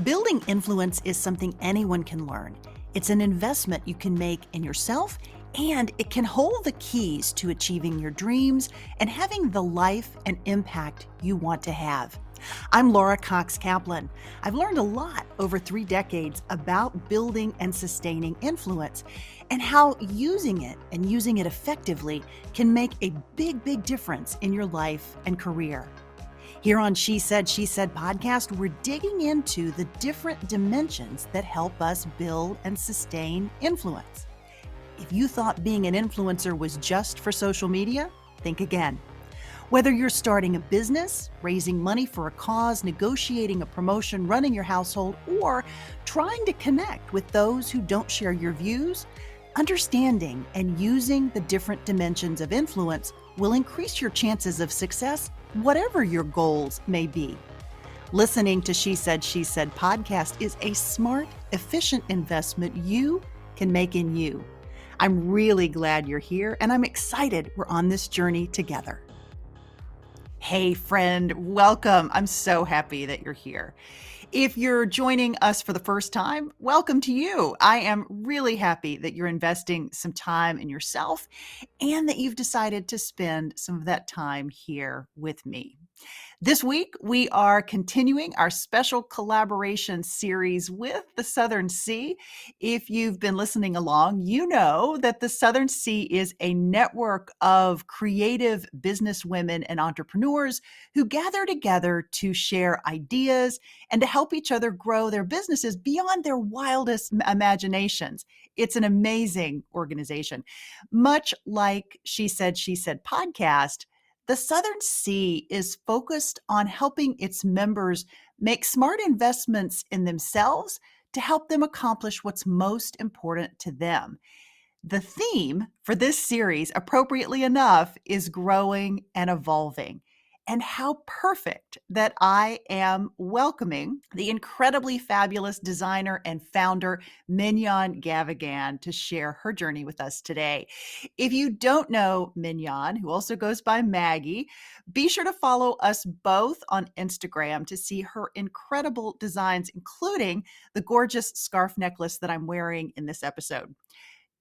Building influence is something anyone can learn. It's an investment you can make in yourself, and it can hold the keys to achieving your dreams and having the life and impact you want to have. I'm Laura Cox Kaplan. I've learned a lot over 3 decades about building and sustaining influence and how using it and using it effectively can make a big difference in your life and career. Here on She Said podcast, we're digging into the different dimensions that help us build and sustain influence. If you thought being an influencer was just for social media, think again. Whether you're starting a business, raising money for a cause, negotiating a promotion, running your household, or trying to connect with those who don't share your views, understanding and using the different dimensions of influence will increase your chances of success, whatever your goals may be. Listening to She Said podcast is a smart, efficient investment you can make in you. I'm really glad you're here, and I'm excited we're on this journey together. Hey friend, welcome. I'm so happy that you're here. If you're joining us for the first time, welcome to you. I am really happy that you're investing some time in yourself and that you've decided to spend some of that time here with me. This week, we are continuing our special collaboration series with the Southern Sea. If you've been listening along, you know that the Southern Sea is a network of creative businesswomen and entrepreneurs who gather together to share ideas and to help each other grow their businesses beyond their wildest imaginations. It's an amazing organization. Much like She Said podcast, the Southern Sea is focused on helping its members make smart investments in themselves to help them accomplish what's most important to them. The theme for this series, appropriately enough, is growing and evolving. And how perfect that I am welcoming the incredibly fabulous designer and founder, Mignonne Gavigan, to share her journey with us today. If you don't know Mignonne, who also goes by Maggie, be sure to follow us both on Instagram to see her incredible designs, including the gorgeous scarf necklace that I'm wearing in this episode.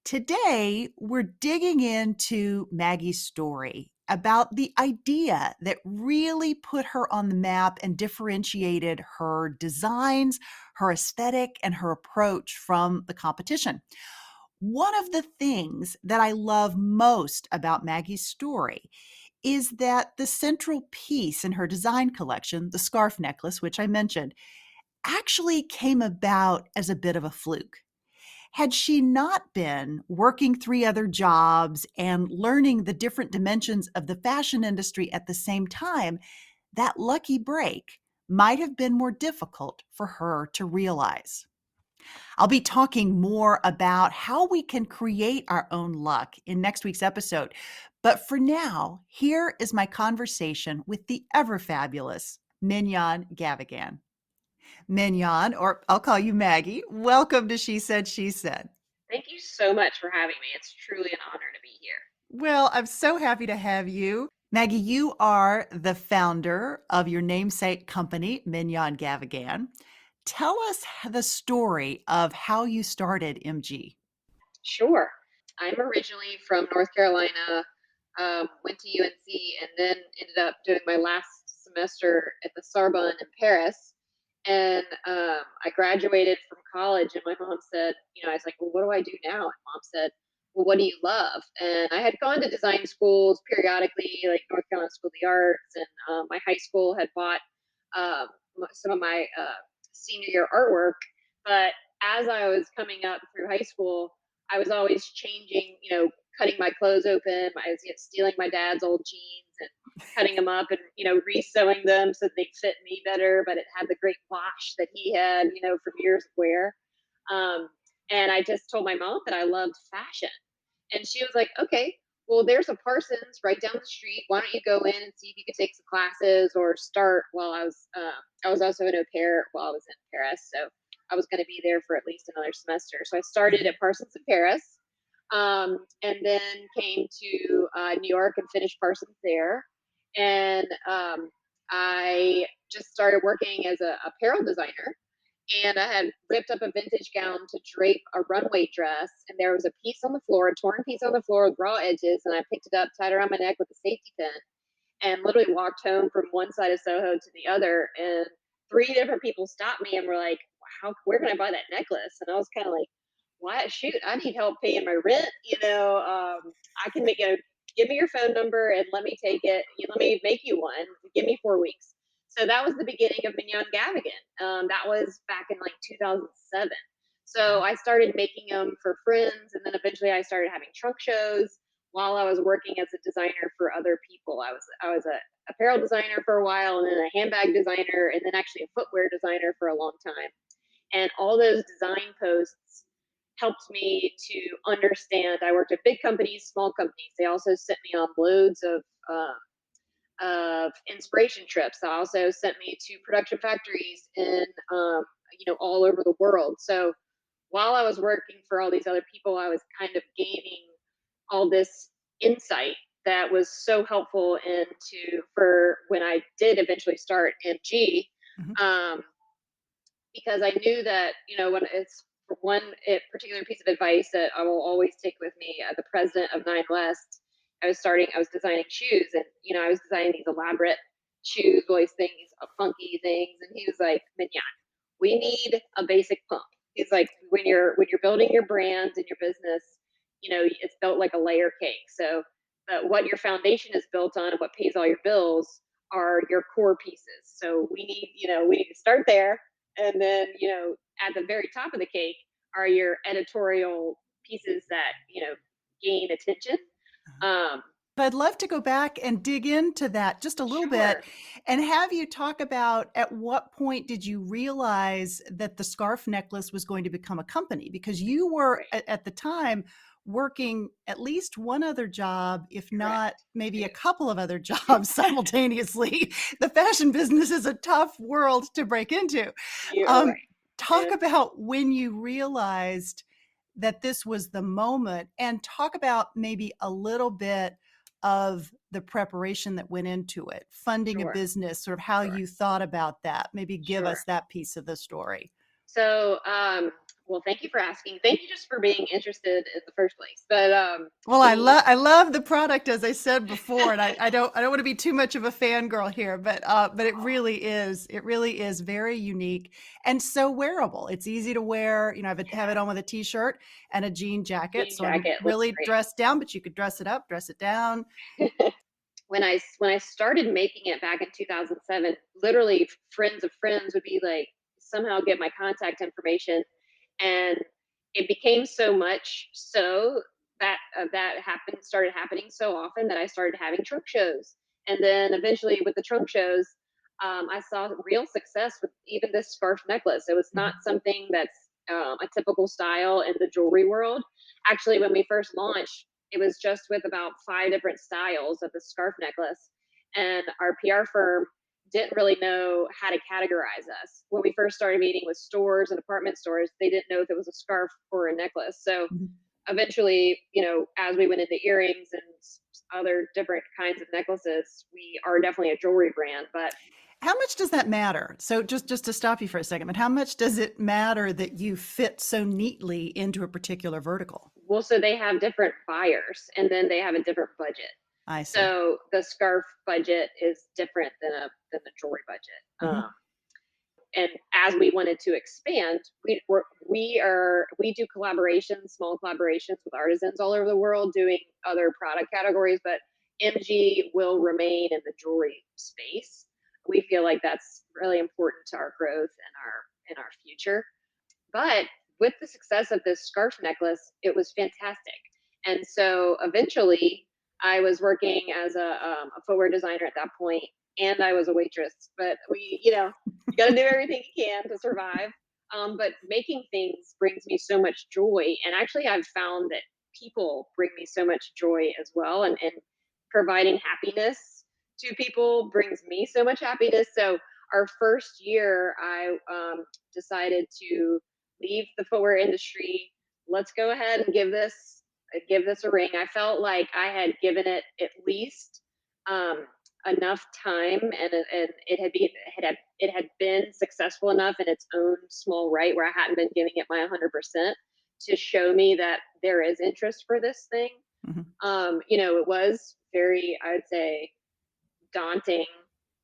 Today, we're digging into Maggie's story about the idea that really put her on the map and differentiated her designs, her aesthetic, and her approach from the competition. One of the things that I love most about Maggie's story is that the central piece in her design collection, the scarf necklace, which I mentioned, actually came about as a bit of a fluke. Had she not been working 3 other jobs and learning the different dimensions of the fashion industry at the same time, that lucky break might have been more difficult for her to realize. I'll be talking more about how we can create our own luck in next week's episode. But for now, here is my conversation with the ever fabulous Mignonne Gavigan. Mignonne, or I'll call you Maggie, welcome to She Said. Thank you so much for having me. It's truly an honor to be here. Well, I'm so happy to have you. Maggie, you are the founder of your namesake company, Mignonne Gavigan. Tell us the story of how you started MG. Sure. I'm originally from North Carolina, went to UNC, and then ended up doing my last semester at the Sorbonne in Paris. And I graduated from college, and my mom said, I was like, well, what do I do now? And mom said, well, what do you love? And I had gone to design schools periodically, like North Carolina School of the Arts, and my high school had bought some of my senior year artwork. But as I was coming up through high school, I was always changing, cutting my clothes open. I was stealing my dad's old jeans and cutting them up and, re-sewing them so they fit me better, but it had the great wash that he had, from years of wear. And I just told my mom that I loved fashion. And she was like, okay, well, there's a Parsons right down the street. Why don't you go in and see if you could take some classes or start while I was also an au pair while I was in Paris. So I was going to be there for at least another semester. So I started at Parsons in Paris, and then came to New York and finished Parsons there. And I just started working as a apparel designer. and I had ripped up a vintage gown to drape a runway dress, and there was a piece on the floor, a torn piece on the floor with raw edges, and I picked it up, tied it around my neck with a safety pin, and literally walked home from one side of Soho to the other. And three different people stopped me and were like, "How? Where can I buy that necklace?" And I was kind of like, "What? Shoot, I need help paying my rent. I can make it. Give me your phone number and let me take it. Let me make you one. Give me 4 weeks." So that was the beginning of Mignonne Gavigan. That was back in like 2007. So I started making them for friends, and then eventually I started having trunk shows while I was working as a designer for other people. I was a apparel designer for a while, and then a handbag designer, and then actually a footwear designer for a long time. And all those design posts helped me to understand. I worked at big companies, small companies. They also sent me on loads of inspiration trips. They also sent me to production factories in all over the world. So while I was working for all these other people, I was kind of gaining all this insight that was so helpful into for when I did eventually start MG, Mhm. um, because I knew that when it's one particular piece of advice that I will always take with me. The president of Nine West, I was designing shoes, and I was designing these elaborate shoes, all these things, funky things, and he was like, "Mignon, we need a basic pump." He's like, when you're building your brand and your business, it's built like a layer cake. So what your foundation is built on and what pays all your bills are your core pieces. So we need to start there, and then at the very top of the cake are your editorial pieces that gain attention. Um, I'd love to go back and dig into that just a little bit sure, and have you talk about at what point did you realize that the scarf necklace was going to become a company? Because you were right, at the time working at least one other job, if not correct. maybe a Two. couple of other jobs simultaneously. The fashion business is a tough world to break into. You are Um, right. Talk And about when you realized that this was the moment, and talk about maybe a little bit of the preparation that went into it, funding a sure, business, sort of how sure, you thought about that. Maybe give sure. us that piece of the story. So, well, thank you for asking. Thank you just for being interested in the first place. But Well, the I love the product, as I said before, and I don't want to be too much of a fangirl here, but it really is very unique and so wearable. It's easy to wear. You know, have it on with a t-shirt and a jean jacket, jean so I'm jacket looks really dressed down. But you could dress it up, dress it down. great. When I started making it back in 2007, literally friends of friends would be like somehow get my contact information, and it became so much so that that happened started happening so often that I started having trunk shows, and then eventually with the trunk shows, I saw real success with even this scarf necklace. It was not Mhm. something that's a typical style in the jewelry world. Actually, when we first launched, it was just with about five different styles of the scarf necklace. And our PR firm didn't really know how to categorize us. When we first started meeting with stores and department stores, they didn't know if it was a scarf or a necklace. So Mhm. eventually, as we went into earrings and other different kinds of necklaces, we are definitely a jewelry brand. But How much does that matter? So just to stop you for a second, but how much does it matter that you fit so neatly into a particular vertical? well, so they have different buyers, and then they have a different budget. I see. So the scarf budget is different than the jewelry budget. Mhm. And as we wanted to expand, we do collaborations, small collaborations with artisans all over the world, doing other product categories. But MG will remain in the jewelry space. We feel like that's really important to our growth and our future. But with the success of this scarf necklace, it was fantastic. And so eventually, I was working as a footwear designer at that point, and I was a waitress. But you got to do everything you can to survive. But making things brings me so much joy. And actually, I've found that people bring me so much joy as well. And providing happiness to people brings me so much happiness. So, our first year, I decided to leave the footwear industry. Let's go ahead and give this a ring. I felt like I had given it at least enough time, and it had been successful enough in its own small right where I hadn't been giving it my 100% to show me that there is interest for this thing. Mhm. It was very, I would say, daunting,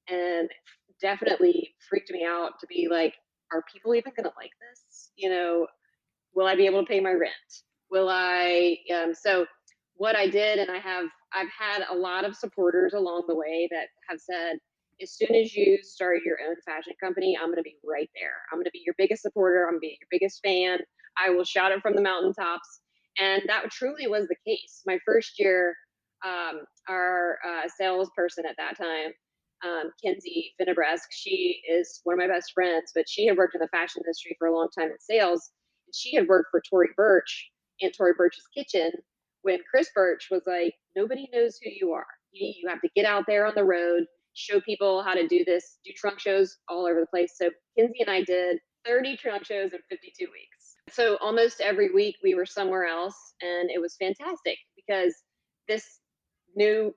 and definitely freaked me out to be like, are people even going to like this? Will I be able to pay my rent? Will I? So what I did, and I've had a lot of supporters along the way that have said, as soon as you start your own fashion company, I'm going to be right there. I'm going to be your biggest supporter. I'm going to be your biggest fan. I will shout it from the mountaintops. And that truly was the case. My first year, our salesperson at that time, Kinsey Finnebresk, she is one of my best friends, but she had worked in the fashion industry for a long time in sales. She had worked for Tory Burch in Tory Burch's kitchen when Chris Burch was like, nobody knows who you are. You have to get out there on the road, show people how to do this, do trunk shows all over the place. So Kinsey and I did 30 trunk shows in 52 weeks. So almost every week we were somewhere else, and it was fantastic because this new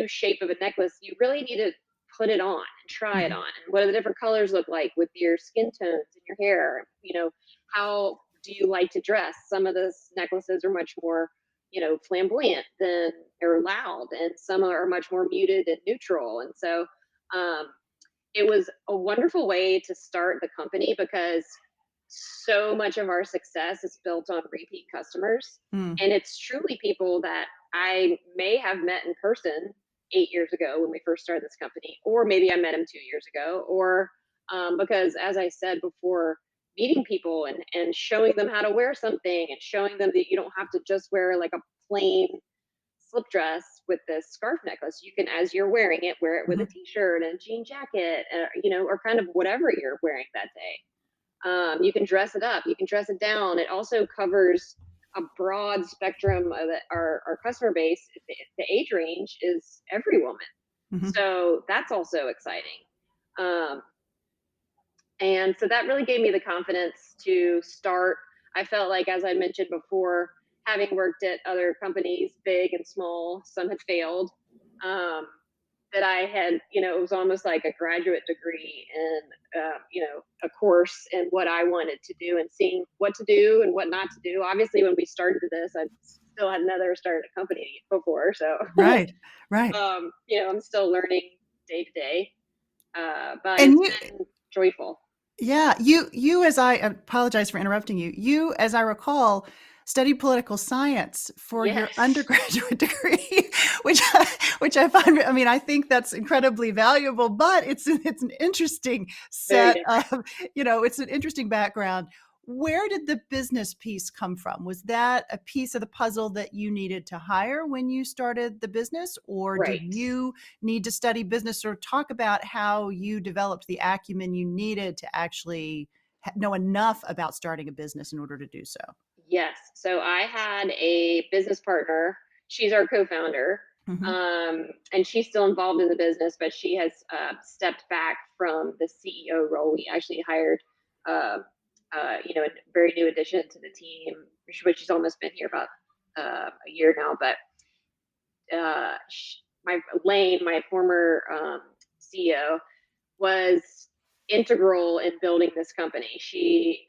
shape of a necklace, you really need to put it on and try it Mhm. on. And what do the different colors look like with your skin tones and your hair? How do you like to dress? Some of the necklaces are much more, flamboyant than or loud, and some are much more muted and neutral. And so um, it was a wonderful way to start the company because so much of our success is built on repeat customers. Mm. And it's truly people that I may have met in person 8 years ago when we first started this company, or maybe I met them 2 years ago, or because, as I said before, meeting people and showing them how to wear something and showing them that you don't have to just wear like a plain slip dress with this scarf necklace. You can, as you're wearing it, wear it with a Mhm. t-shirt and a jean jacket, or kind of whatever you're wearing that day. You can dress it up, you can dress it down. It also covers a broad spectrum of our customer base. The age range is every woman. Mhm. So that's also exciting. Um, and so that really gave me the confidence to start. I felt like, as I mentioned before, having worked at other companies, big and small, some had failed, um, that I had, it was almost like a graduate degree in, a course in what I wanted to do and seeing what to do and what not to do. Obviously, when we started this, I still had never started a company before. So, Right. Right. I'm still learning day to day, but And it's you, been joyful. yeah, you, as I apologize for interrupting you. You, as I recall, studied political science for your Yes. undergraduate degree, which I find, I mean, I think that's incredibly valuable, but it's an interesting Very set different. of, it's an interesting background. Where did the business piece come from? Was that a piece of the puzzle that you needed to hire when you started the business, or did Right. you need to study business, or talk about how you developed the acumen you needed to actually know enough about starting a business in order to do so? Yes. So I had a business partner. She's our co-founder, Hmm. and she's still involved in the business, but she has stepped back from the CEO role. We actually hired, uh, a very new addition to the team, which she's almost been here about a year now. But my Lane, my former CEO, was integral in building this company. She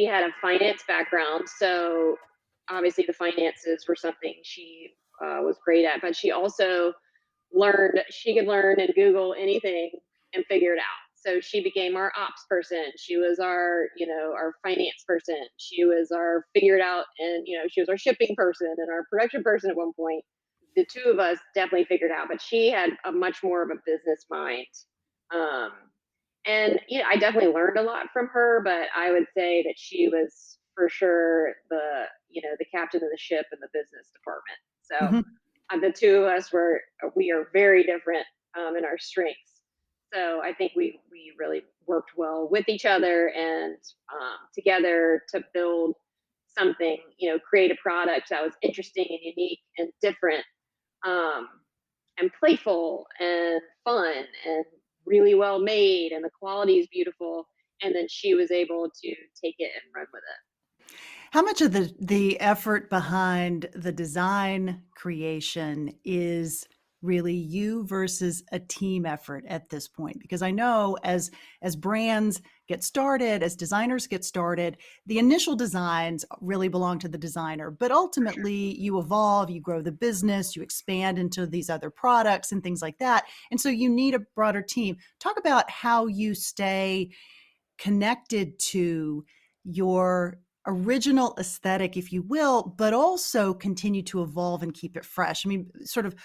had a finance background, so obviously the finances were something she was great at. But she also learned she could learn and Google anything and figure it out. So she became our ops person. She was our finance person. She was our figured out, and she was our shipping person and our production person at one point. The two of us definitely figured out, but she had a much more of a business mind. Um, and I definitely learned a lot from her, but I would say that she was for sure the captain of the ship in the business department. So Hmm. the two of us we are very different in our strengths. So I think we really worked well with each other and together to build something, create a product that was interesting and unique and different, um, and playful and fun and really well made, and the quality is beautiful. And then she was able to take it and run with it. How much of the effort behind the design creation is really you versus a team effort at this point? Because I know as brands get started, as designers get started, the initial designs really belong to the designer, but ultimately you evolve, you grow the business, you expand into these other products and things like that. And so you need a broader team. Talk about how you stay connected to your original aesthetic, if you will, but also continue to evolve and keep it fresh. I mean, sort of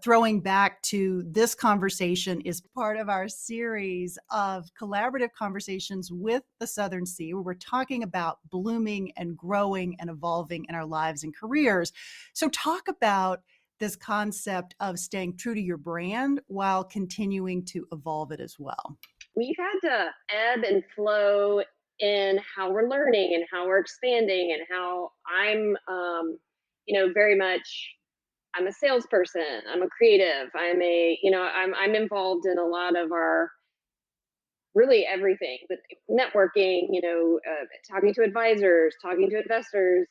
throwing back to this conversation is part of our series of collaborative conversations with the Southern Sea, where we're talking about blooming and growing and evolving in our lives and careers. So talk about this concept of staying true to your brand while continuing to evolve it as well. We've had to ebb and flow in how we're learning and how we're expanding and how very much. I'm a salesperson. I'm a creative. I'm involved in a lot of our really everything, but networking. Talking to advisors, talking to investors.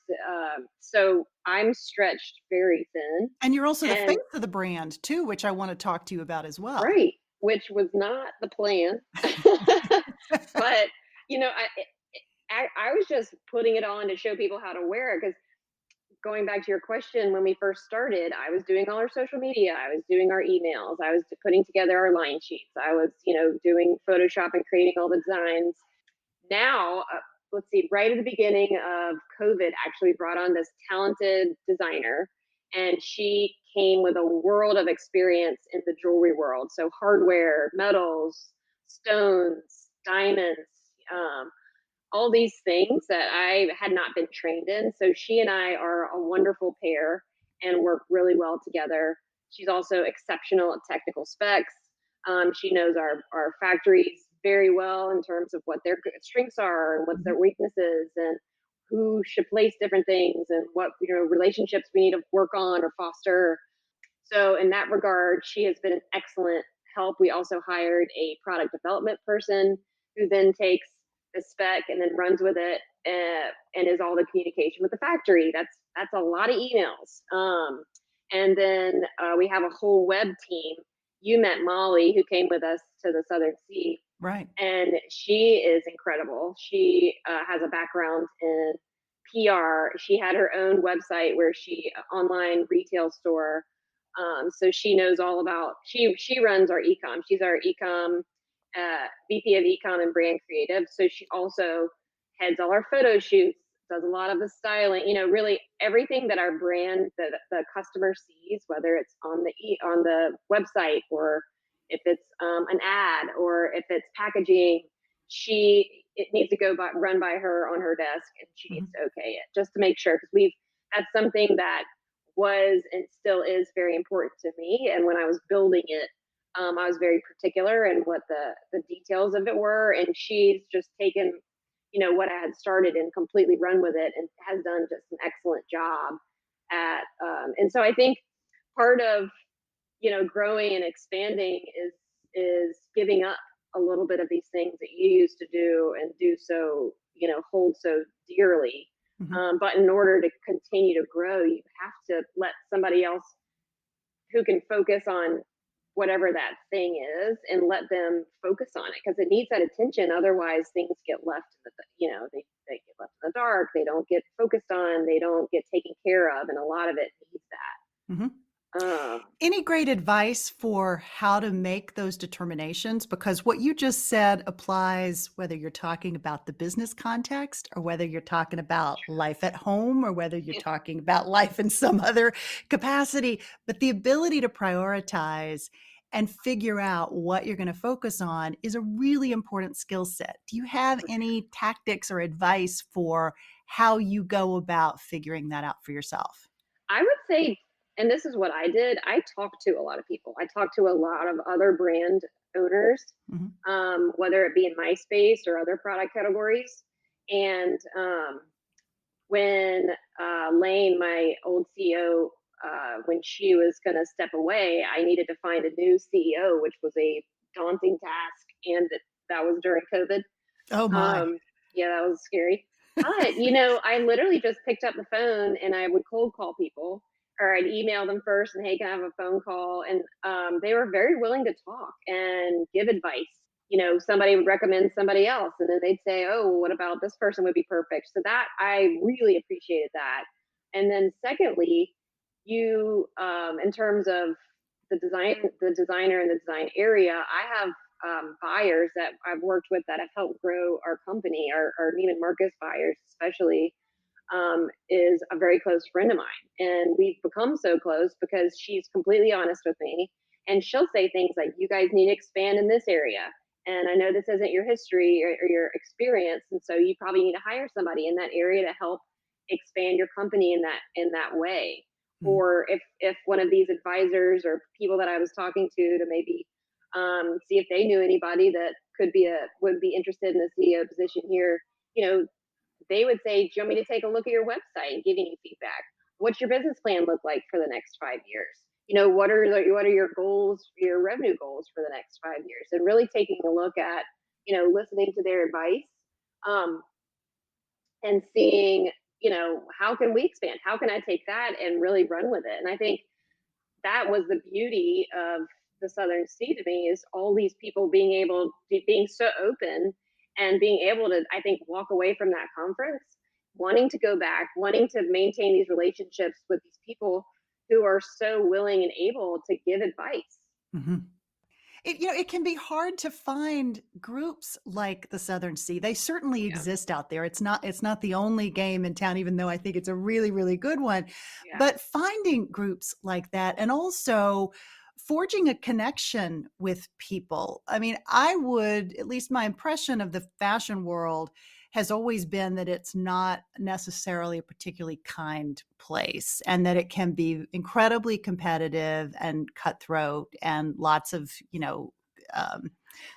So I'm stretched very thin, And you're also the face and of the brand too, which I want to talk to you about as well. right, which was not the plan. But I was just putting it on to show people how to wear it because going back to your question, when we first started, I was doing all our social media, I was doing our emails, I was putting together our line sheets, I was, doing Photoshop and creating all the designs. Now, let's see, right at the beginning of COVID, actually brought on this talented designer, and she came with a world of experience in the jewelry world. So hardware, metals, stones, diamonds, um, all these things that I had not been trained in. So she and I are a wonderful pair and work really well together. She's also exceptional at technical specs. She knows our factories very well in terms of what their strengths are and what's Mhm. their weaknesses and who should place different things and what relationships we need to work on or foster. So in that regard, she has been an excellent help. We also hired a product development person who then takes the spec and then runs with it and is all the communication with the factory. That's a lot of emails. And then we have a whole web team. You met Molly, who came with us to the Southern Sea, Right. and she is incredible. She has a background in PR. She had her own website where she online retail store. So she knows all about. She runs our ecom. She's our ecom VP of ecom and brand creative. So she also heads all our photo shoots, does a lot of the styling. Really everything that our brand, the customer sees, whether it's on the website or if it's an ad or if it's packaging, it needs to run by her on her desk, and she needs Mhm. to okay it just to make sure because that's something that was and still is very important to me. And when I was building it, I was very particular in what the details of it were, and she's just taken what I had started and completely run with it, and has done just an excellent job at. And so I think part of growing and expanding is giving up a little bit of these things that you used to do and do so hold so dearly. Mhm. But in order to continue to grow, you have to let somebody else who can focus on whatever that thing is and let them focus on it because it needs that attention. Otherwise, things get left in they get left in the dark. They don't get focused on. They don't get taken care of, and a lot of it needs Mhm. that. Any great advice for how to make those determinations? Because what you just said applies whether you're talking about the business context or whether you're talking about life at home or whether you're Yeah, talking about life in some other capacity. But the ability to prioritize and figure out what you're going to focus on is a really important skill set. Do you have any tactics or advice for how you go about figuring that out for yourself? I would say, and this is what I did. I talked to a lot of people. I talked to a lot of other brand owners, Mhm. whether it be in my space or other product categories. And when Lane, my old CEO, when she was going to step away, I needed to find a new CEO, which was a daunting task, and that was during COVID. Oh my. Um, yeah, that was scary. But I literally just picked up the phone and I would cold call people. or I'd email them first and, hey, can I have a phone call? And they were very willing to talk and give advice. Somebody would recommend somebody else, and then they'd say, oh, what about this person would be perfect? So that I really appreciated that. And then secondly, in terms of the designer and the design area, I have buyers that I've worked with that have helped grow our company, our Neiman Marcus buyers, especially, is a very close friend of mine. And we've become so close because she's completely honest with me. And she'll say things like, you guys need to expand in this area. And I know this isn't your history or your experience. And so you probably need to hire somebody in that area to help expand your company in that way. Mm. Or if one of these advisors or people that I was talking to maybe see if they knew anybody that would be interested in a CEO position here, you know, they would say, do you want me to take a look at your website and giving you feedback? What's your business plan look like for the next 5 years? What are your goals, your revenue goals for the next 5 years? And really taking a look at, listening to their advice, um, and seeing, how can we expand? How can I take that and really run with it? And I think that was the beauty of the Southern Sea to me, is all these people being so open and being able to, I think, walk away from that conference wanting to go back, wanting to maintain these relationships with these people who are so willing and able to give advice. Mhm. It can be hard to find groups like the Southern Sea. They certainly Yeah, exist out there. It's not the only game in town, even though I think it's a really, really good one. yeah, But finding groups like that and also forging a connection with people. I mean, at least my impression of the fashion world has always been that it's not necessarily a particularly kind place and that it can be incredibly competitive and cutthroat and lots of, um,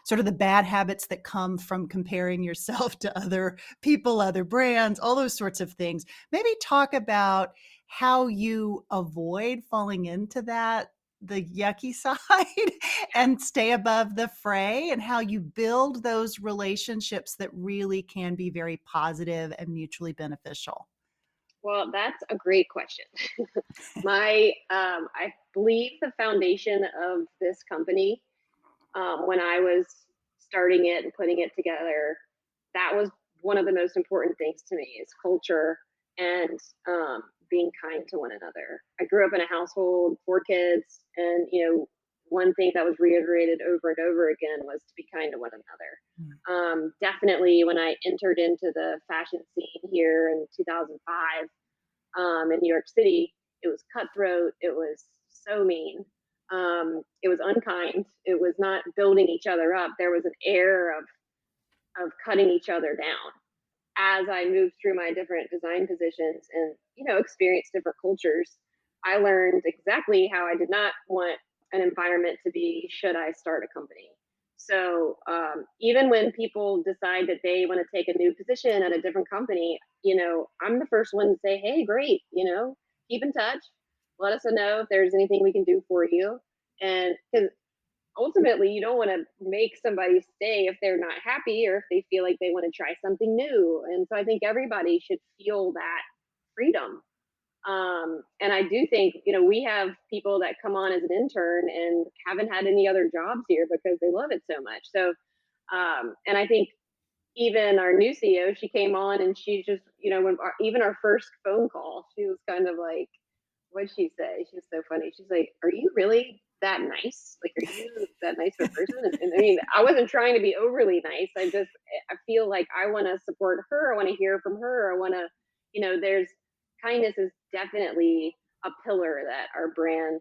sort of the bad habits that come from comparing yourself to other people, other brands, all those sorts of things. Maybe talk about how you avoid falling into the yucky side yeah. and stay above the fray, and how you build those relationships that really can be very positive and mutually beneficial. Well, that's a great question. I believe the foundation of this company, when I was starting it and putting it together, that was one of the most important things to me, is culture and being kind to one another. I grew up in a household, 4 kids, and one thing that was reiterated over and over again was to be kind to one another. Mm. Definitely, when I entered into the fashion scene here in 2005, in New York City, it was cutthroat. It was so mean. It was unkind. It was not building each other up. There was an air of cutting each other down. As I moved through my different design positions and experienced different cultures, I learned exactly how I did not want an environment to be should I start a company. So even when people decide that they want to take a new position at a different company, I'm the first one to say, hey, great, keep in touch. Let us know if there's anything we can do for you. And because ultimately you don't want to make somebody stay if they're not happy or if they feel like they want to try something new. And so I think everybody should feel that freedom. And I do think, we have people that come on as an intern and haven't had any other jobs here because they love it so much. So, and I think even our new CEO, she came on and she just, even our first phone call, she was kind of like, what'd she say? She was so funny. She's like, are you really that nice? Like, are you that nice of a person? And I mean, I wasn't trying to be overly nice. I feel like I want to support her. I want to hear from her. I want to, there's kindness is definitely a pillar that our brand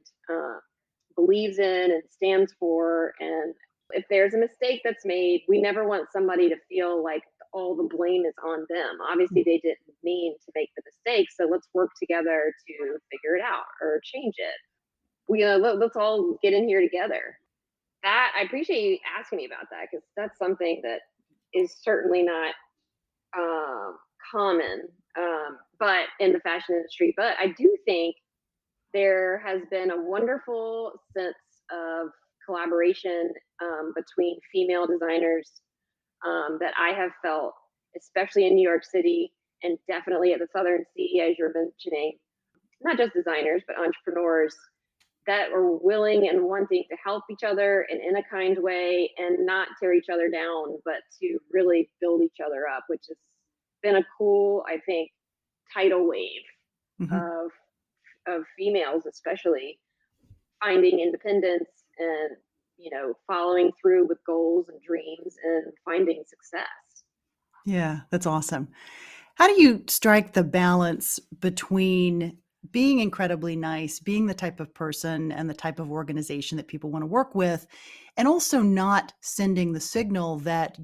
believes in and stands for. And if there's a mistake that's made, we never want somebody to feel like all the blame is on them. Obviously, they didn't mean to make the mistake, so let's work together to figure it out or change it. Let's all get in here together. That I appreciate you asking me about that, because that's something that is certainly not um, common, but in the fashion industry. But I do think there has been a wonderful sense of collaboration between female designers that I have felt, especially in New York City and definitely at the Southern Sea, as you're mentioning. not just designers, but entrepreneurs that are willing and wanting to help each other and in a kind way and not tear each other down, but to really build each other up, which has been a cool, I think, tidal wave Mhm. of females, especially finding independence and following through with goals and dreams and finding success. Yeah, that's awesome. How do you strike the balance between being incredibly nice, being the type of person and the type of organization that people want to work with, and also not sending the signal that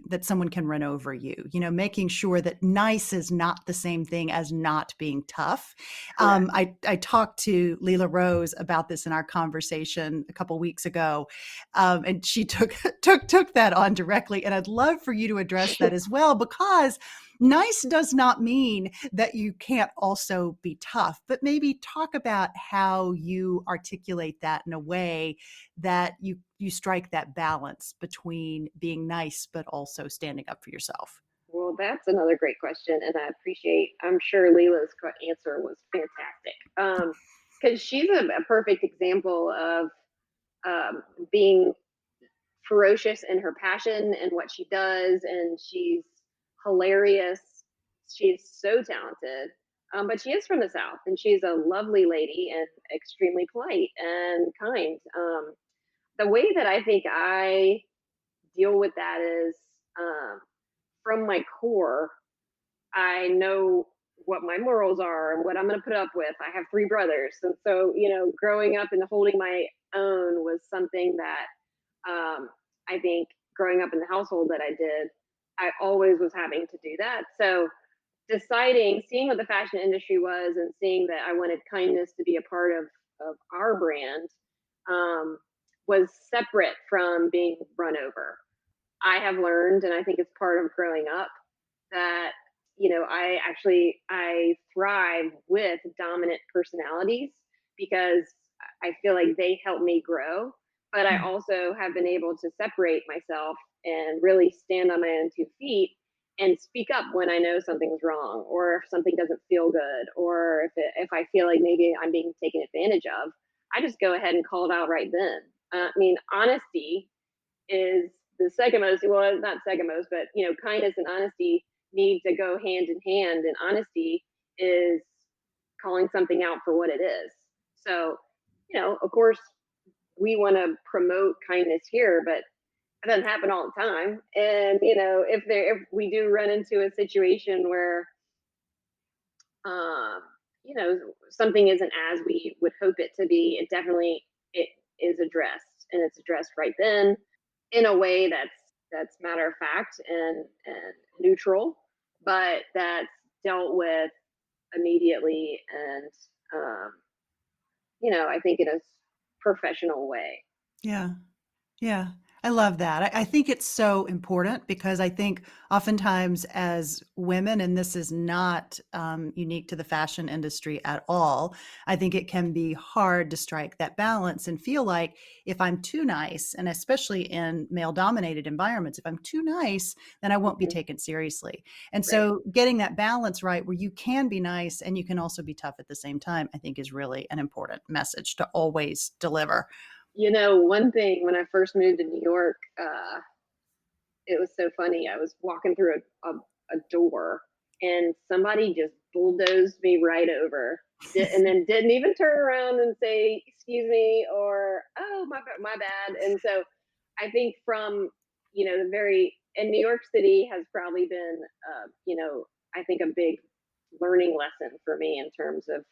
that someone can run over you? Making sure that nice is not the same thing as not being tough. Correct. I talked to Leela Rose about this in our conversation a couple weeks ago, and she took that on directly. And I'd love for you to address that as well, because nice does not mean that you can't also be tough, but maybe talk about how you articulate that in a way that you strike that balance between being nice but also standing up for yourself. Well, that's another great question, and I'm sure Leela's answer was fantastic. Because she's a perfect example of being ferocious in her passion and what she does, and she's hilarious. She's so talented. But she is from the South, and she's a lovely lady and extremely polite and kind. The way that I think I deal with that is from my core, I know what my morals are and what I'm going to put up with. I have three brothers. And so, growing up and holding my own was something that I think growing up in the household that I did, I always was having to do that. So, seeing what the fashion industry was and seeing that I wanted kindness to be a part of our brand um, was separate from being run over. I have learned, and I think it's part of growing up, that I thrive with dominant personalities because I feel like they help me grow. But I Mm. also have been able to separate myself and really stand on my own 2 feet and speak up when I know something's wrong, or if something doesn't feel good, or if I feel like maybe I'm being taken advantage of. I just go ahead and call it out right then. I mean, honesty is the second most, well, not second most, but kindness and honesty need to go hand in hand, and honesty is calling something out for what it is. So, of course, we want to promote kindness here, but it doesn't happen all the time. And if we do run into a situation where um, something isn't as we would hope it to be, it is addressed, and it's addressed right then in a way that's matter of fact and neutral, but that's dealt with immediately and um, I think in a professional way. Yeah. Yeah, I love that. I think it's so important because I think oftentimes as women, and this is not unique to the fashion industry at all, I think it can be hard to strike that balance and feel like if I'm too nice, and especially in male dominated environments, if I'm too nice, then I won't be Mhm. taken seriously. And Right. so getting that balance right where you can be nice and you can also be tough at the same time, I think is really an important message to always deliver. One thing when I first moved to New York, it was so funny. I was walking through a door and somebody just bulldozed me right over and then didn't even turn around and say, excuse me, or, oh, my bad. And so I think from, and New York City has probably been, I think a big learning lesson for me in terms of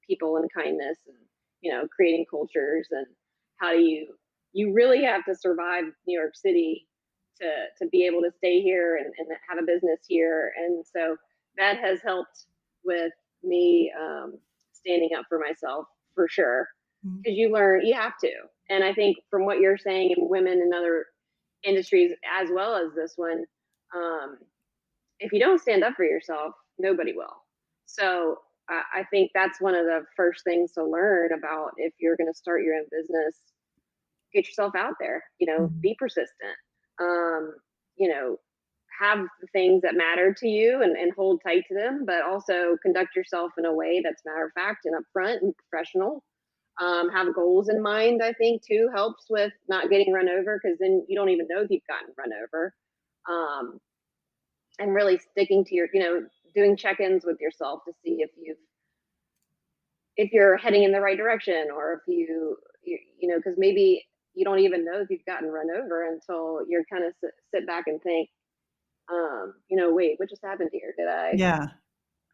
people and kindness and creating cultures and how do you really have to survive New York City to be able to stay here and have a business here, and so that has helped with me standing up for myself for sure, Mhm. because you have to. And I think from what you're saying, and women in other industries as well as this one, um, if you don't stand up for yourself, nobody will. So I think that's one of the first things to learn about if you're going to start your own business. Get yourself out there. Mhm. Be persistent. Um, you know, have the things that matter to you and hold tight to them, but also conduct yourself in a way that's matter of fact and upfront and professional. Have goals in mind, I think, too, helps with not getting run over, because then you don't even know if you've gotten run over. Um, and really sticking to your, doing check-ins with yourself to see if you're heading in the right direction, or if because maybe you don't even know if you've gotten run over until you're kind of sit back and think, wait, what just happened here? Yeah.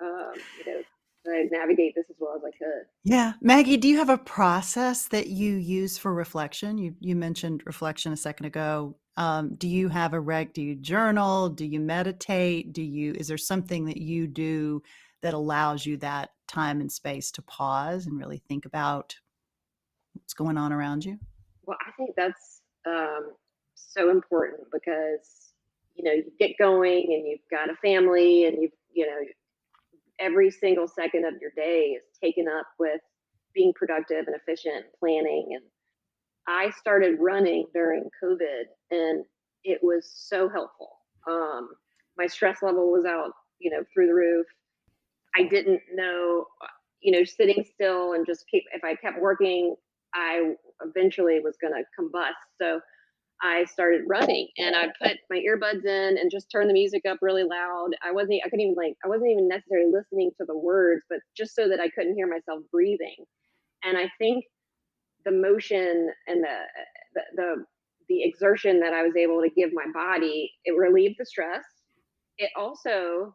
Um, you know, did I navigate this as well as I could? Yeah. Maggie, do you have a process that you use for reflection? You mentioned reflection a second ago. Do you have do you journal? Do you meditate? Is there something that you do that allows you that time and space to pause and really think about what's going on around you? Well, I think that's so important, because you get going and you've got a family, and every single second of your day is taken up with being productive and efficient and planning. And I started running during COVID, and it was so helpful. My stress level was out, through the roof. I didn't know, sitting still and just if I kept working, I eventually was going to combust. So I started running, and I'd put my earbuds in and just turn the music up really loud. I wasn't even necessarily listening to the words, but just so that I couldn't hear myself breathing. And I think the motion and the exertion that I was able to give my body, it relieved the stress. It also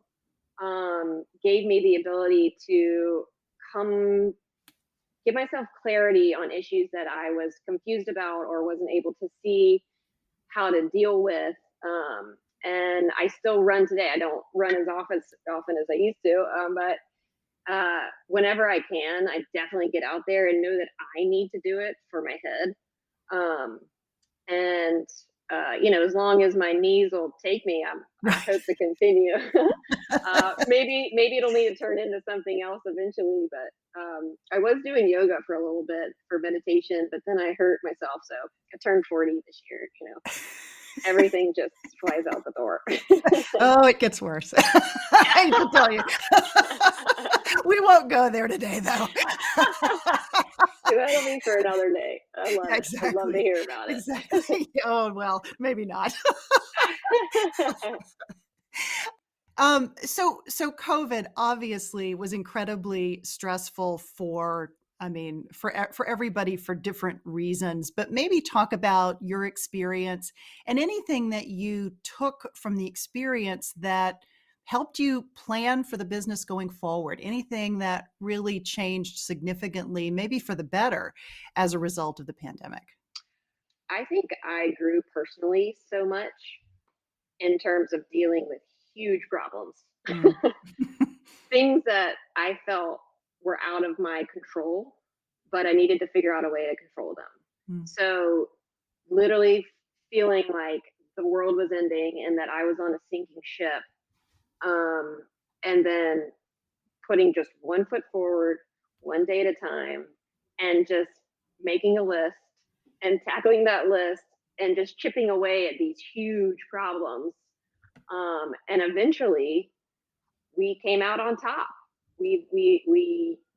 gave me the ability to come give myself clarity on issues that I was confused about or wasn't able to see how to deal with. And I still run today. I don't run as often as I used to, but whenever I can, I definitely get out there and know that I need to do it for my head. Um, and as long as my knees will take me, I hope to continue. Maybe it'll need to turn into something else eventually, but I was doing yoga for a little bit for meditation, but then I hurt myself. So I turned 40 this year, everything just flies out the door. Oh, it gets worse. I hate to tell you. We won't go there today, though. That'll be for another day. I love it. I'd love to hear about it. Exactly. Oh, well, maybe not. So COVID obviously was incredibly stressful for everybody for different reasons, but maybe talk about your experience and anything that you took from the experience that helped you plan for the business going forward. Anything that really changed significantly, maybe for the better, as a result of the pandemic. I think I grew personally so much in terms of dealing with huge problems. Things that I felt were out of my control, but I needed to figure out a way to control them. So literally feeling like the world was ending and that I was on a sinking ship, and then putting just one foot forward, one day at a time, and just making a list and tackling that list and just chipping away at these huge problems. And eventually we came out on top. We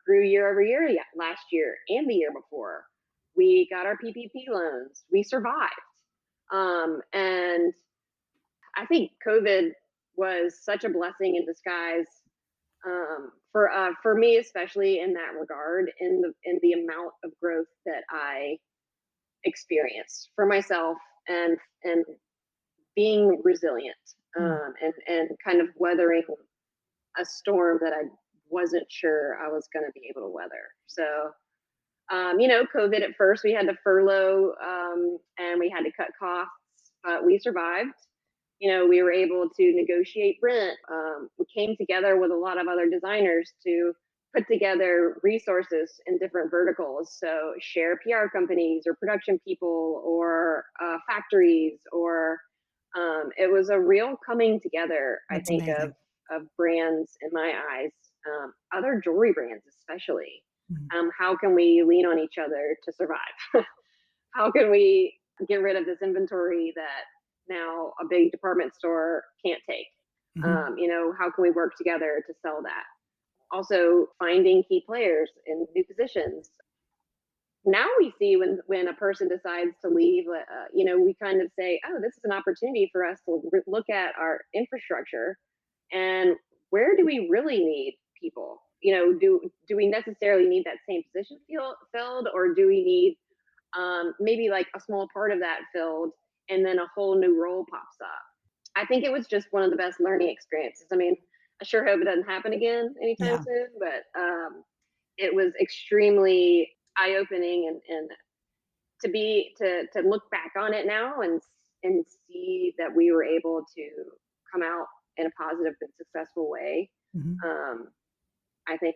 grew year over year last year and the year before. We got our PPP loans. We survived. And I think COVID was such a blessing in disguise, for me, especially in that regard, in the amount of growth that I experienced for myself, and being resilient, and kind of weathering a storm that I wasn't sure I was going to be able to weather. So, COVID at first, we had to furlough, and we had to cut costs, but we survived. We were able to negotiate rent. We came together with a lot of other designers to put together resources in different verticals. So share PR companies or production people or factories, or it was a real coming together, That's I think, amazing. of brands in my eyes, other jewelry brands especially. How can we lean on each other to survive? How can we get rid of this inventory that now a big department store can't take. Mm-hmm. How can we work together to sell that? Also, finding key players in new positions. Now we see when a person decides to leave, we kind of say, oh, this is an opportunity for us to look at our infrastructure and where do we really need people? Do we necessarily need that same position filled, or do we need maybe like a small part of that filled, and then a whole new role pops up? I think it was just one of the best learning experiences. I mean, I sure hope it doesn't happen again anytime Yeah. soon, but it was extremely eye opening, and to look back on it now and see that we were able to come out in a positive and successful way. Mm-hmm. Um, I think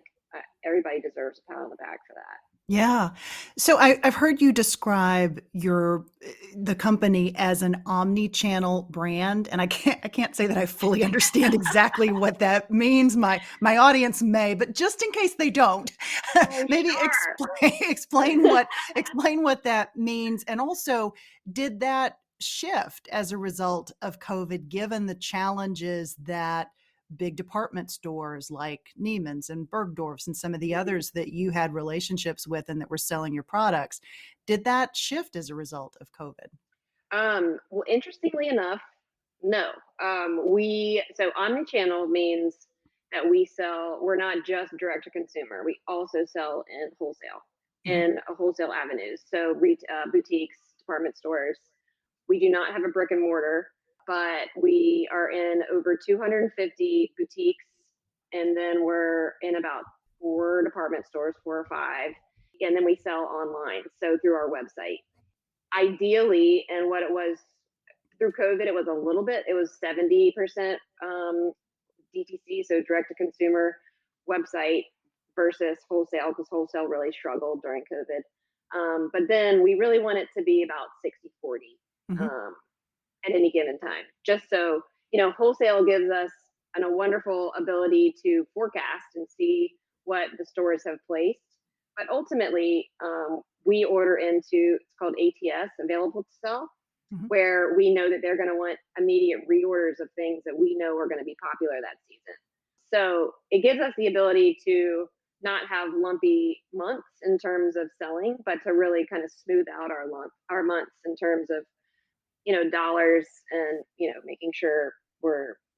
everybody deserves a pat on the back for that. Yeah. So I've heard you describe the company as an omni-channel brand, and I can't say that I fully understand exactly what that means. My audience may, but just in case they don't, Oh, maybe sure. explain what that means, and also did that shift as a result of COVID, given the challenges that big department stores like Neiman's and Bergdorf's and some of the others that you had relationships with and that were selling your products. Did that shift as a result of COVID? Well, interestingly enough, no. So omni-channel means that we're not just direct to consumer. We also sell in wholesale Mm-hmm. and wholesale avenues. So boutiques, department stores. We do not have a brick and mortar, but we are in over 250 boutiques, and then we're in about 4 department stores, 4 or 5, and then we sell online. So through our website, ideally, and what it was through COVID, it was a little bit. It was 70% DTC, so direct to consumer website versus wholesale, because wholesale really struggled during COVID. But then we really want it to be about 60/40 Mm-hmm. um, at any given time. Just so, wholesale gives us a wonderful ability to forecast and see what the stores have placed. But ultimately, we order into, it's called ATS, available to sell, Mm-hmm. where we know that they're going to want immediate reorders of things that we know are going to be popular that season. So it gives us the ability to not have lumpy months in terms of selling, but to really kind of smooth out our months in terms of dollars, and making sure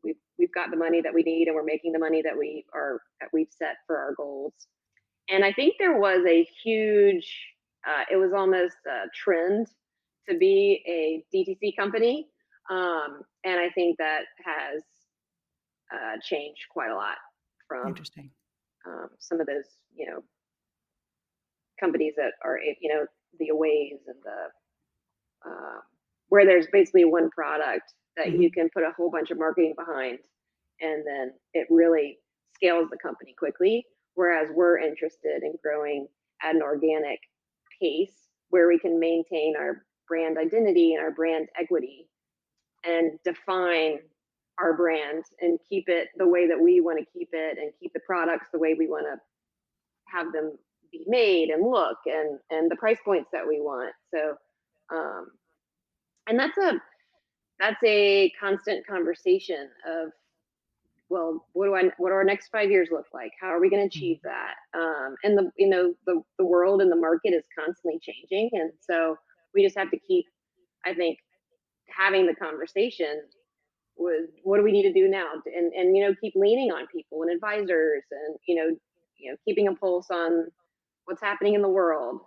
we've got the money that we need, and we're making the money that we've set for our goals. And I think there was a huge, it was almost a trend to be a DTC company. And I think that has changed quite a lot from Interesting. some of those, companies that are, the Aways and where there's basically one product that Mm-hmm. you can put a whole bunch of marketing behind, and then it really scales the company quickly. Whereas we're interested in growing at an organic pace where we can maintain our brand identity and our brand equity and define our brand and keep it the way that we want to keep it, and keep the products the way we want to have them be made and look, and the price points that we want. So um, and that's a constant conversation of, well, what do our next 5 years look like? How are we going to achieve that? And the world and the market is constantly changing, and so we just have to keep, I think, having the conversation with what do we need to do now, and keep leaning on people and advisors, and keeping a pulse on what's happening in the world.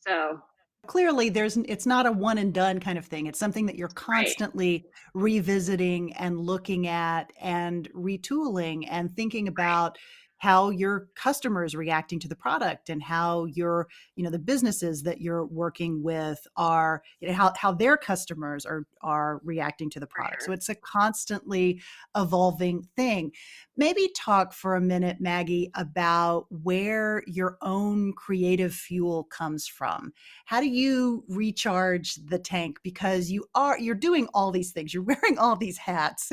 So Clearly it's not a one and done kind of thing. It's something that you're right, constantly revisiting and looking at and retooling and thinking right, about how your customer is reacting to the product, and how the businesses that you're working with are, how their customers are reacting to the for product. So sure. it's a constantly evolving thing. Maybe talk for a minute, Maggie, about where your own creative fuel comes from. How do you recharge the tank? Because you're doing all these things, you're wearing all these hats,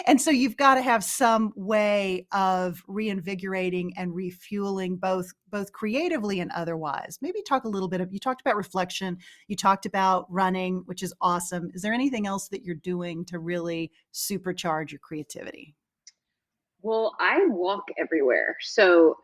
and so you've got to have some way of reinvigorating and refueling both creatively and otherwise. Maybe talk a little bit of, you talked about reflection, you talked about running, which is awesome. Is there anything else that you're doing to really supercharge your creativity? Well, I walk everywhere. So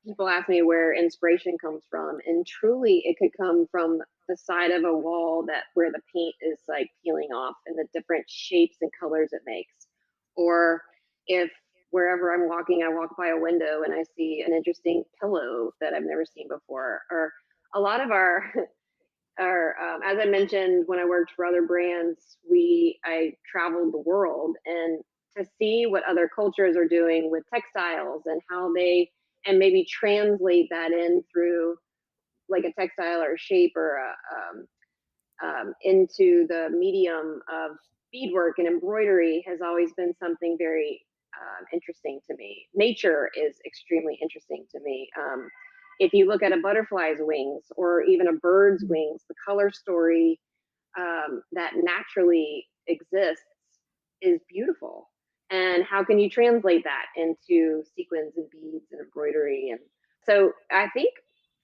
people ask me where inspiration comes from, and truly it could come from the side of a wall that where the paint is like peeling off and the different shapes and colors it makes. Or if wherever I'm walking, I walk by a window and I see an interesting pillow that I've never seen before. Or a lot of our or as I mentioned, when I worked for other brands, we I traveled the world, and to see what other cultures are doing with textiles and how they and maybe translate that in through like a textile or a shape or into the medium of beadwork and embroidery has always been something very interesting to me. Nature is extremely interesting to me. If you look at a butterfly's wings or even a bird's wings, the color story that naturally exists is beautiful. And how can you translate that into sequins and beads and embroidery? And so I think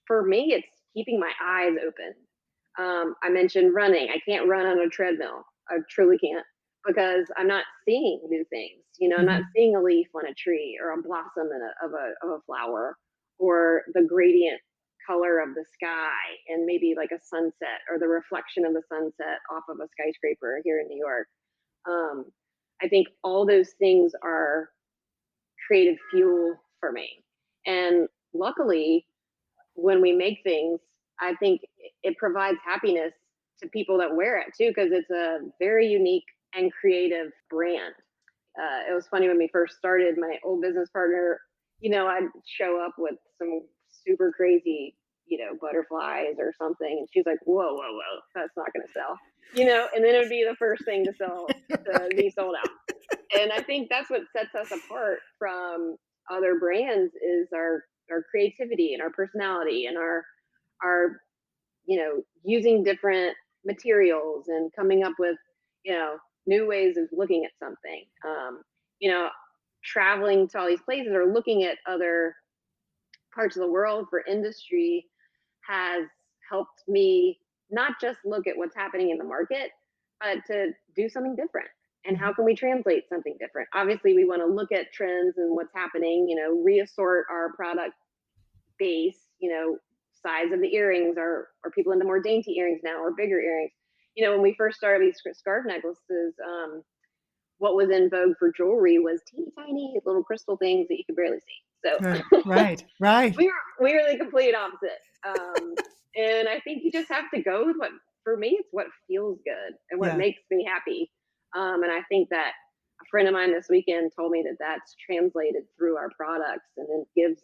for me, it's keeping my eyes open. I mentioned running. I can't run on a treadmill. I truly can't because I'm not seeing new things. You know, I'm not Mhm. seeing a leaf on a tree or a blossom of a flower or the gradient color of the sky and maybe like a sunset or the reflection of the sunset off of a skyscraper here in New York. Um, I think all those things are creative fuel for me. And luckily, when we make things, I think it provides happiness to people that wear it too, because it's a very unique and creative brand. It was funny when we first started, my old business partner, you know, I'd show up with some super crazy, you know, butterflies or something. And she's like, whoa, whoa, whoa, that's not going to sell, you know, and then it would be the first thing to sell, to be sold out. And I think that's what sets us apart from other brands is our creativity and our personality and our you know using different materials and coming up with you know new ways of looking at something. You know, traveling to all these places or looking at other parts of the world for industry has helped me not just look at what's happening in the market, but to do something different. And how Mhm. can we translate something different? Obviously, we want to look at trends and what's happening, you know, reassort our product base, you know, size of the earrings. Are people into more dainty earrings now or bigger earrings? You know, when we first started these scarf necklaces, what was in vogue for jewelry was teeny tiny little crystal things that you could barely see. So Right, right, right. we were the complete opposite. And I think you just have to go with what for me it's what feels good and what Yeah. makes me happy. And I think that a friend of mine this weekend told me that that's translated through our products and it gives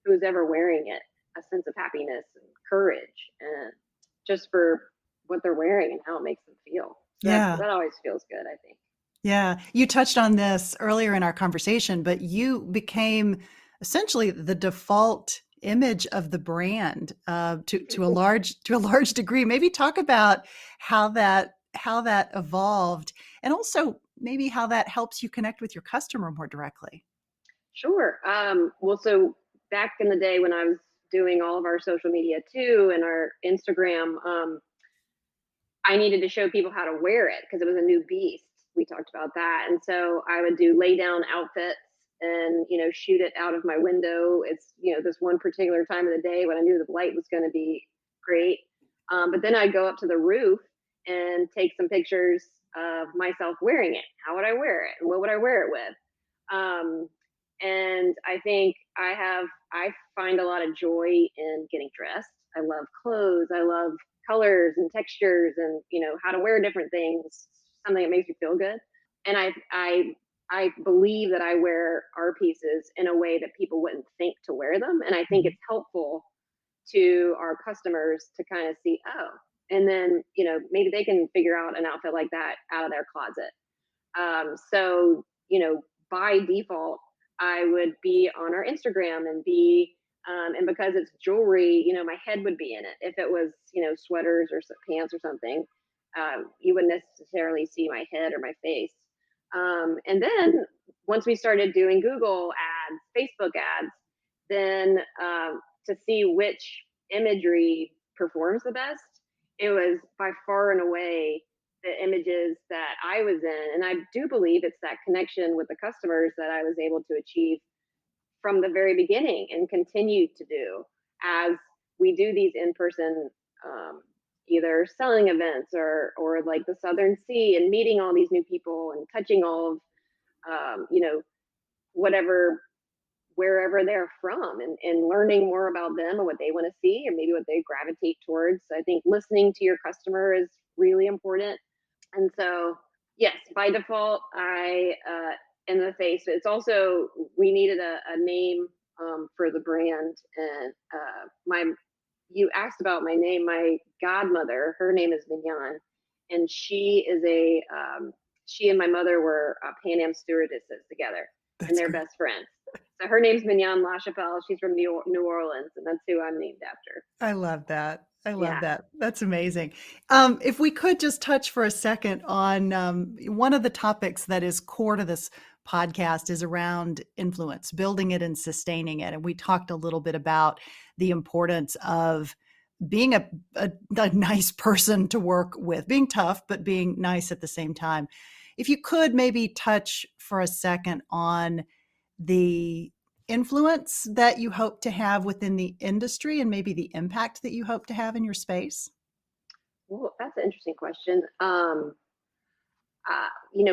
who's ever wearing it a sense of happiness and courage and just for what they're wearing and how it makes them feel. So Yeah. that always feels good, I think. Yeah, you touched on this earlier in our conversation, but you became essentially the default image of the brand to a large degree. Maybe talk about how that evolved, and also maybe how that helps you connect with your customer more directly. Sure. Well, so back in the day when I was doing all of our social media too and our Instagram, I needed to show people how to wear it because it was a new beast. We talked about that. And so I would do lay down outfits and, you know, shoot it out of my window. It's, you know, this one particular time of the day when I knew the light was going to be great. But then I'd go up to the roof and take some pictures of myself wearing it. How would I wear it? And what would I wear it with? Um, and I think I find a lot of joy in getting dressed. I love clothes. I love colors and textures and you know how to wear different things, something that makes you feel good. And I believe that I wear our pieces in a way that people wouldn't think to wear them, and I think Mhm. it's helpful to our customers to kind of see, oh, and then you know maybe they can figure out an outfit like that out of their closet. So, you know, by default, I would be on our Instagram and be, and because it's jewelry, you know, my head would be in it. If it was, you know, sweaters or pants or something, you wouldn't necessarily see my head or my face. And then once we started doing Google ads, Facebook ads, then to see which imagery performs the best, it was by far and away the images that I was in. And I do believe it's that connection with the customers that I was able to achieve from the very beginning and continue to do as we do these in-person either selling events or like the Southern Sea and meeting all these new people and touching all of whatever wherever they're from and learning more about them and what they want to see or maybe what they gravitate towards. So I think listening to your customer is really important. And so, yes, by default, I in the face. But it's also we needed a name for the brand, and my you asked about my name. My godmother, her name is Mignonne, and she and my mother were Pan Am stewardesses together, and That's they're great. best friends. So her name's Mignonne LaChapelle. She's from New Orleans, and that's who I'm named after. I love that. I love Yeah. that. That's amazing. If we could just touch for a second on one of the topics that is core to this podcast is around influence, building it and sustaining it. And we talked a little bit about the importance of being a nice person to work with, being tough, but being nice at the same time. If you could maybe touch for a second on the influence that you hope to have within the industry and maybe the impact that you hope to have in your space? Well, that's an interesting question.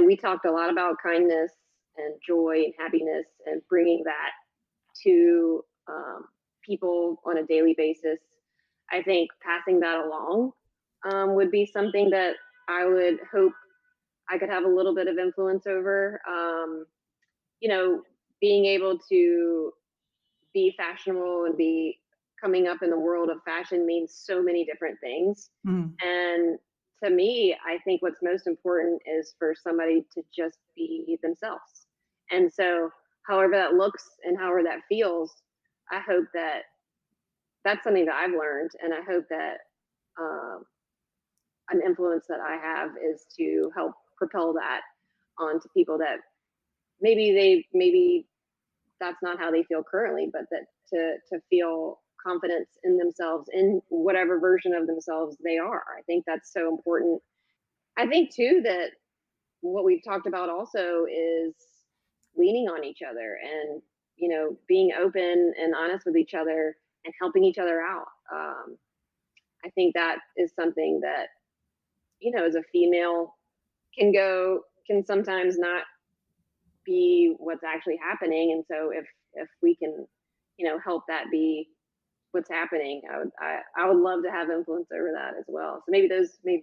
We talked a lot about kindness and joy and happiness and bringing that to people on a daily basis. I think passing that along would be something that I would hope I could have a little bit of influence over. You know, being able to be fashionable and be coming up in the world of fashion means so many different things. Mm, And to me, I think what's most important is for somebody to just be themselves. And so, however that looks and however that feels, I hope that that's something that I've learned. And I hope that um, an influence that I have is to help propel that onto people that maybe that's not how they feel currently, but that to feel confidence in themselves in whatever version of themselves they are. I think that's so important. I think too that what we've talked about also is leaning on each other and being open and honest with each other and helping each other out. I think that is something that as a female can sometimes not be what's actually happening. And so if we can help that be what's happening, I would love to have influence over that as well. So maybe those big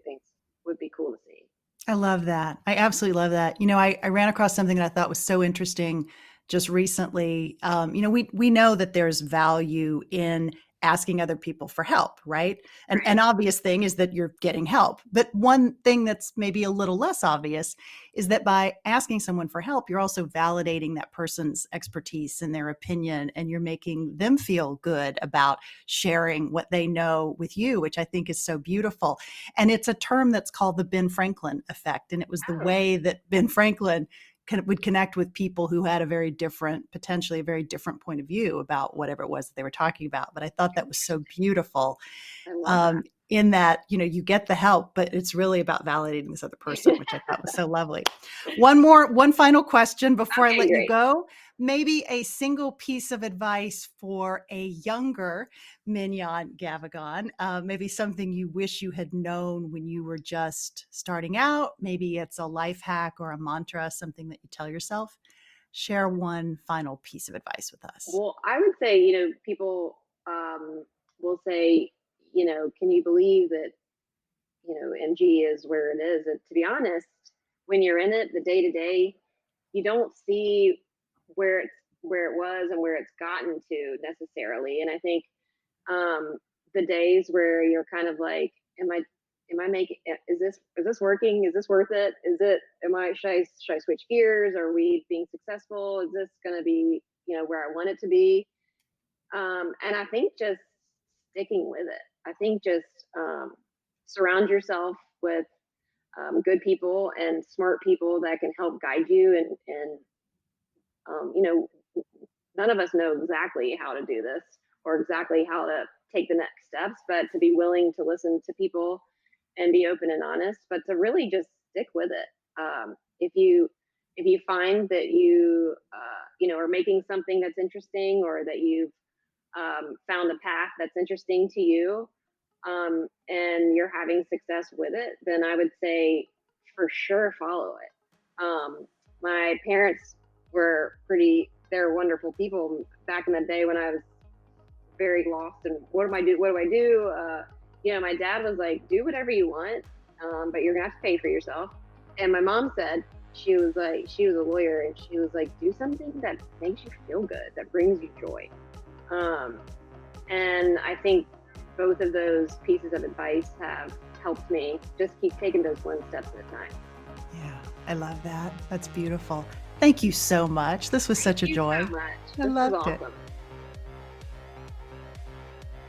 things would be cool to see. I love that. I absolutely love that. I ran across something that I thought was so interesting just recently. We know that there's value in asking other people for help, right? And Right. an obvious thing is that you're getting help. But one thing that's maybe a little less obvious is that by asking someone for help, you're also validating that person's expertise and their opinion, and you're making them feel good about sharing what they know with you, which I think is so beautiful. And it's a term that's called the Ben Franklin effect. And it was the Oh, way that Ben Franklin would connect with people who had potentially a very different point of view about whatever it was that they were talking about. But I thought that was so beautiful, I love that. in that, you get the help, but it's really about validating this other person, which I thought was so lovely. One final question before I Okay, let you great. go. Maybe a single piece of advice for a younger Mignonne Gavigan, maybe something you wish you had known when you were just starting out. Maybe it's a life hack or a mantra, something that you tell yourself. Share one final piece of advice with us. Well, I would say, people will say, can you believe that, MG is where it is? And to be honest, when you're in it, the day to day, you don't see where it was and where it's gotten to necessarily. And I think the days where you're kind of like, am I making is this working? Is this worth it? Is it am I should I switch gears? Are we being successful? Is this gonna be, where I want it to be? And I think just sticking with it. I think just surround yourself with good people and smart people that can help guide you. And you know, none of us know exactly how to do this or exactly how to take the next steps, but to be willing to listen to people and be open and honest, but to really just stick with it. If you find that you know, are making something that's interesting, or that you've found a path that's interesting to you, and you're having success with it, then I would say for sure follow it. My parents they're wonderful people back in the day when I was very lost and what do I do? What do I do? You know, my dad was like, do whatever you want, but you're gonna have to pay for yourself. And my mom said, she was a lawyer, and she was like, do something that makes you feel good, that brings you joy. Um, and I think both of those pieces of advice have helped me just keep taking those one step at a time. Yeah, I love that. That's beautiful. Thank you so much. This was such a joy. So much. I This loved was it. awesome.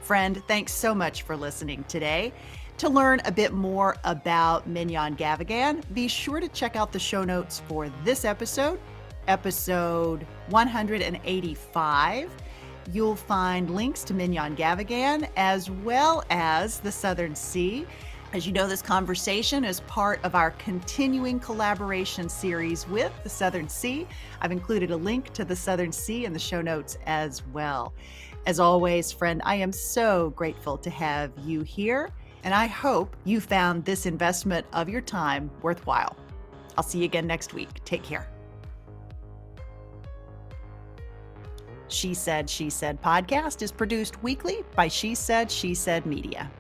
Friend, thanks so much for listening today. To learn a bit more about Mignonne Gavigan, be sure to check out the show notes for this episode, episode 185. You'll find links to Mignonne Gavigan as well as the Southern Sea. As you know, this conversation is part of our continuing collaboration series with the Southern Sea. I've included a link to the Southern Sea in the show notes as well. As always, friend, I am so grateful to have you here, and I hope you found this investment of your time worthwhile. I'll see you again next week. Take care. She Said podcast is produced weekly by She Said Media.